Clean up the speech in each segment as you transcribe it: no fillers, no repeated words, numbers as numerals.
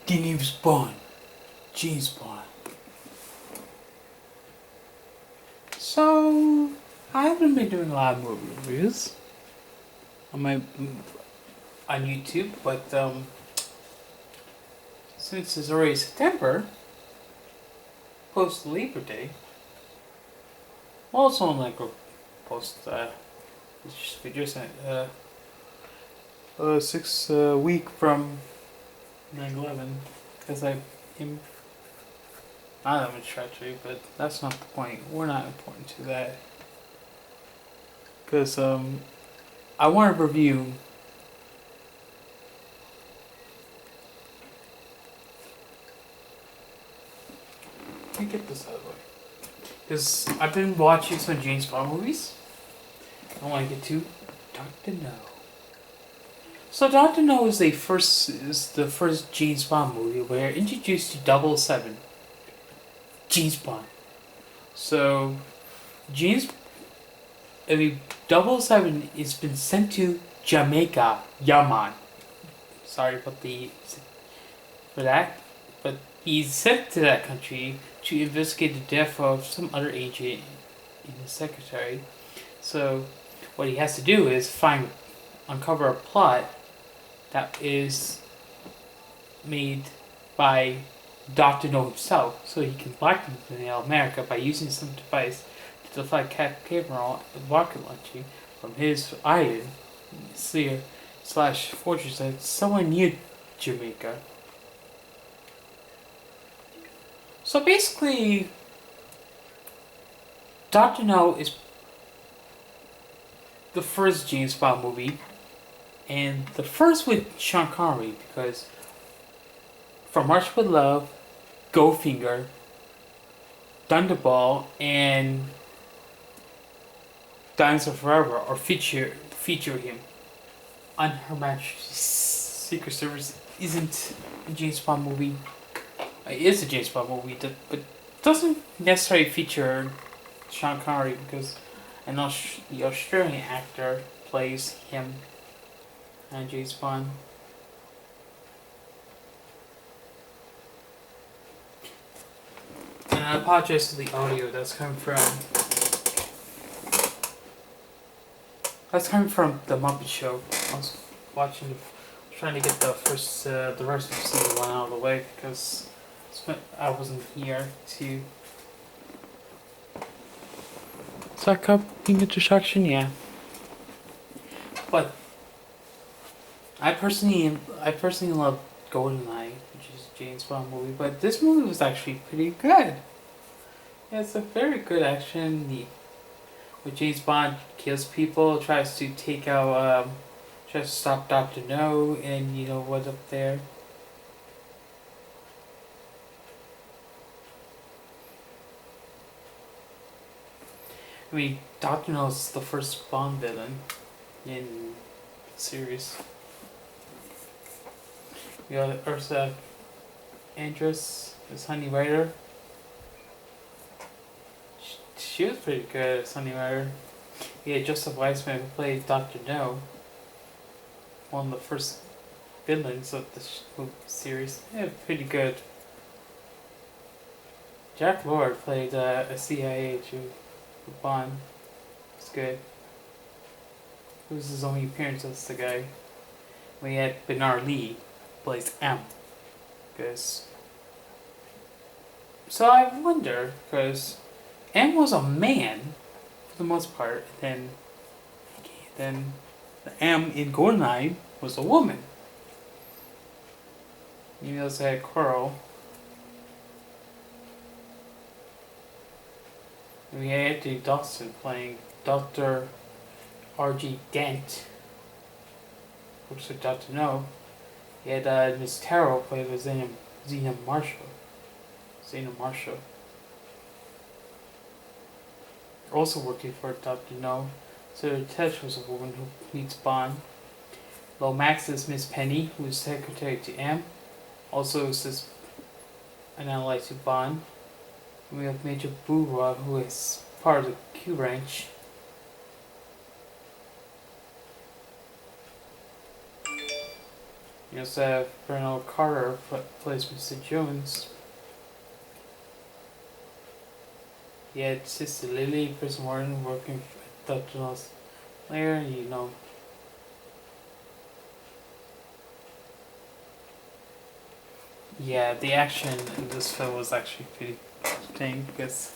The name's Bond. James Bond. So, I haven't been doing a lot of movie reviews on my on YouTube, but since it's already September, post Labor Day, well, also on like a post just 6 week from 9/11, because I am not that much tragedy, but that's not the point. We're not important to that, because I want to review. Let me get this out of the way. Because I've been watching some James Bond movies. I don't want to get too Dr. No. So Dr. No is the first James Bond movie where introduced to 007. James Bond. So James I mean 007 has been sent to Jamaica, Yaman. Sorry about for that. But he's sent to that country to investigate the death of some other agent in his secretary. So what he has to do is uncover a plot that is made by Dr. No himself, so he can blackmail America by using some device to deflect Cameron rocket launching from his island, Sear / fortress that's somewhere near Jamaica. So basically, Dr. No is the first James Bond movie, and the first with Sean Connery, because From Russia with Love, Goldfinger, Thunderball, and Dinosaur Forever are feature him. On Her Majesty's Secret Service isn't a James Bond movie. It is a James Bond movie, but doesn't necessarily feature Sean Connery, because the Australian actor plays him and James Bond. And I apologize for the audio that's coming from. That's coming from the Muppet Show. I was trying to get the rest of season 1 out of the way, because I wasn't here to. Is that being a distraction? Yeah. But I personally love GoldenEye, which is a James Bond movie. But this movie was actually pretty good. Yeah, it's a very good action. Where James Bond kills people, tries to tries to stop Dr. No, and what's up there. I mean, Dr. No is the first Bond villain in the series. We got Ursa Andress as Honey Rider. She was pretty good as Honey Rider. We had Joseph Weissman, who played Dr. No, one of the first villains of the series. Yeah, pretty good. Jack Lord played a CIA agent. Bond. It's good. It was his only appearance as the guy. We had Bernard Lee plays M. So I wonder, because M was a man for the most part, and then the M in GoldenEye was a woman. You also had Coral. We had Anthony Dawson playing Dr. R.G. Dent, which is Dr. No. He had Miss Tarot played by Zena Marshall. Also working for Dr. No. So Tesh was a woman who meets Bond. Lomax is Miss Penny, who is secretary to M. Also is an ally to Bond. We have Major Boorah, who is part of the Q Ranch. You also have Bernard Carter plays Mr. Jones. Yeah, it's Sister Lily, Chris Martin working with Dr. No's layer, you know. Yeah, the action in this film was actually pretty interesting because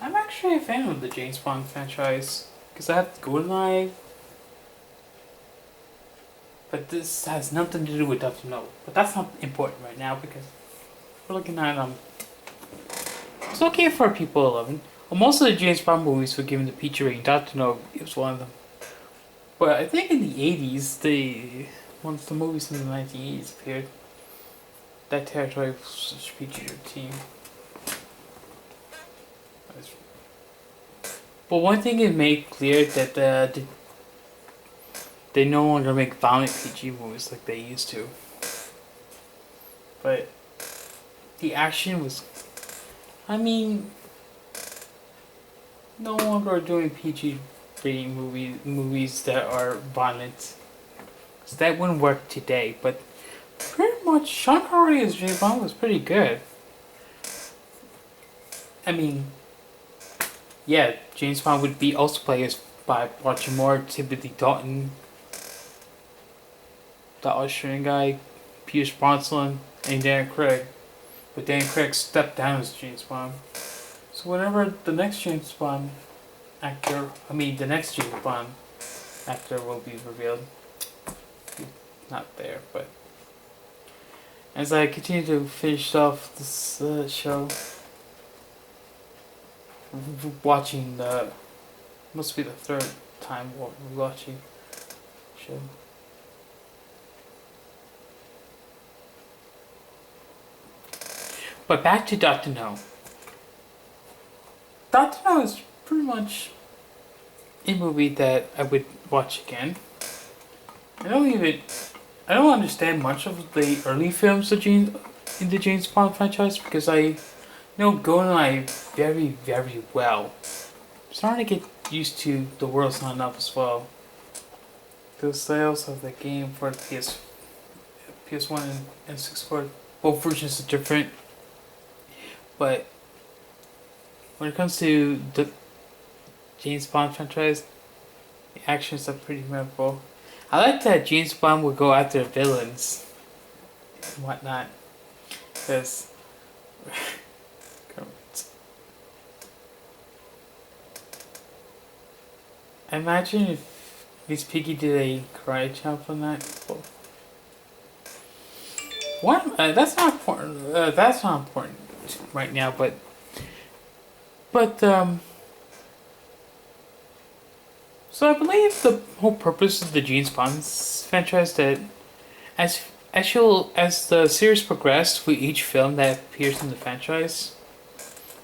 I'm actually a fan of the James Bond franchise because I have GoldenEye, but this has nothing to do with Dr. No. But that's not important right now because we're looking at it's okay for people 11. Well, most of the James Bond movies were given the PG rating. Dr. No was one of them. But I think in the 80s, once the movies in the 1980s appeared, that territory was PG-13. But one thing is made clear that they no longer make violent PG movies like they used to. But the action was, I mean, no longer doing PG rating movies that are violent. Cause that wouldn't work today. But pretty much Sean Connery as James Bond was pretty good. I mean, yeah, James Bond would be also played by watching more Timothy Dalton, the Australian guy, Pierce Brosnan, and Dan Craig. But Dan Craig stepped down as James Bond. So whenever the next James Bond the next James Bond actor will be revealed, he's not there. But as I continue to finish off this show, watching must be the third time watching show. But back to Dr. No. Dr. No is pretty much a movie that I would watch again. I don't understand much of the early films in the James Bond franchise because I know GoldenEye very, very well. I'm starting to get used to The World's Not Enough as well. The sales of the game for PS1 and 64, both versions are different. But when it comes to the James Bond franchise, the actions are pretty memorable. I like that James Bond would go after villains and whatnot. Because imagine if Miss Piggy did a karate chop on that. What? That's not important. That's not important right now. But so I believe the whole purpose of the James Bond franchise that as the series progressed with each film that appears in the franchise,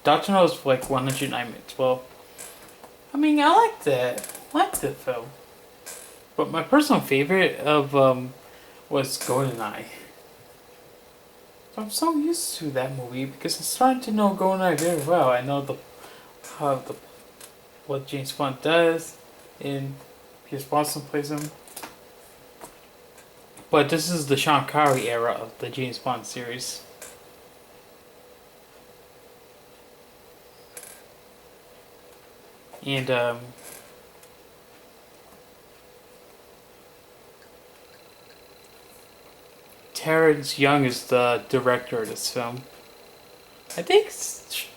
Dr. No is like 109 minutes. Well, I mean, I like that. I like the film. But my personal favorite of was GoldenEye. So I'm so used to that movie because I'm starting to know GoldenEye very well. I know what James Bond does, and Pierce Brosnan plays him. But this is the Sean Connery era of the James Bond series. And Terrence Young is the director of this film. I think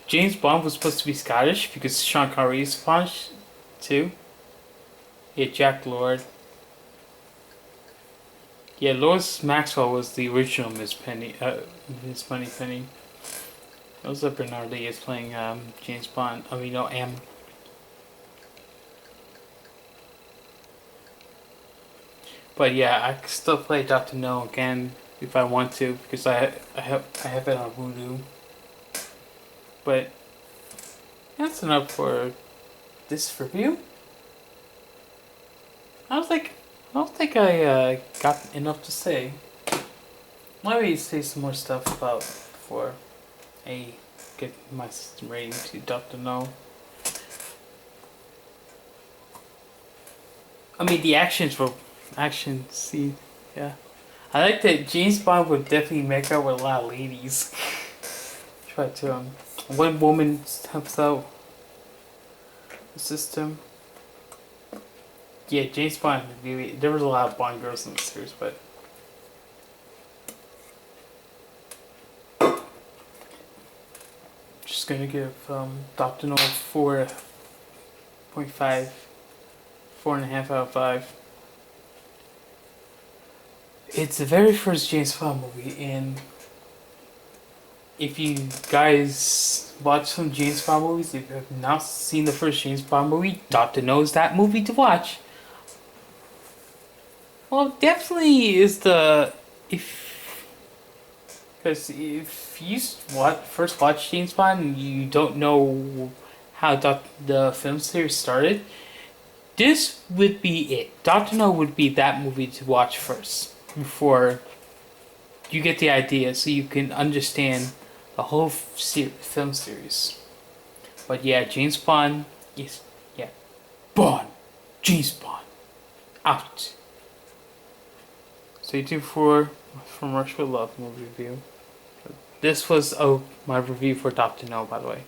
James Bond was supposed to be Scottish because Sean Connery is Scottish too. Yeah, Jack Lord. Yeah, Lois Maxwell was the original Miss Moneypenny. Elsa Bernardi is playing James Bond. M. But yeah, I can still play Dr. No again if I want to because I have it on Voodoo. But that's enough for this review. I don't think I got enough to say. Let me say some more stuff about before I get my system rating to Dr. No. I mean, the actions were action scene, yeah. I like that James Bond would definitely make out with a lot of ladies. Try to one woman helps out the system. Yeah, James Bond really there was a lot of Bond girls in the series, but just gonna give Doctor No 4.5, 4.5 out of 5. It's the very first James Bond movie, and if you guys watch some James Bond movies, if you have not seen the first James Bond movie, Doctor No is that movie to watch. Well, definitely is the if because if you first watch James Bond and you don't know how the film series started, this would be it. Doctor No would be that movie to watch first before you get the idea, so you can understand the whole film series. But yeah, James Bond is Bond, James Bond, out. Stay tuned for Rush with Love movie review. This was my review for Doctor No, by the way.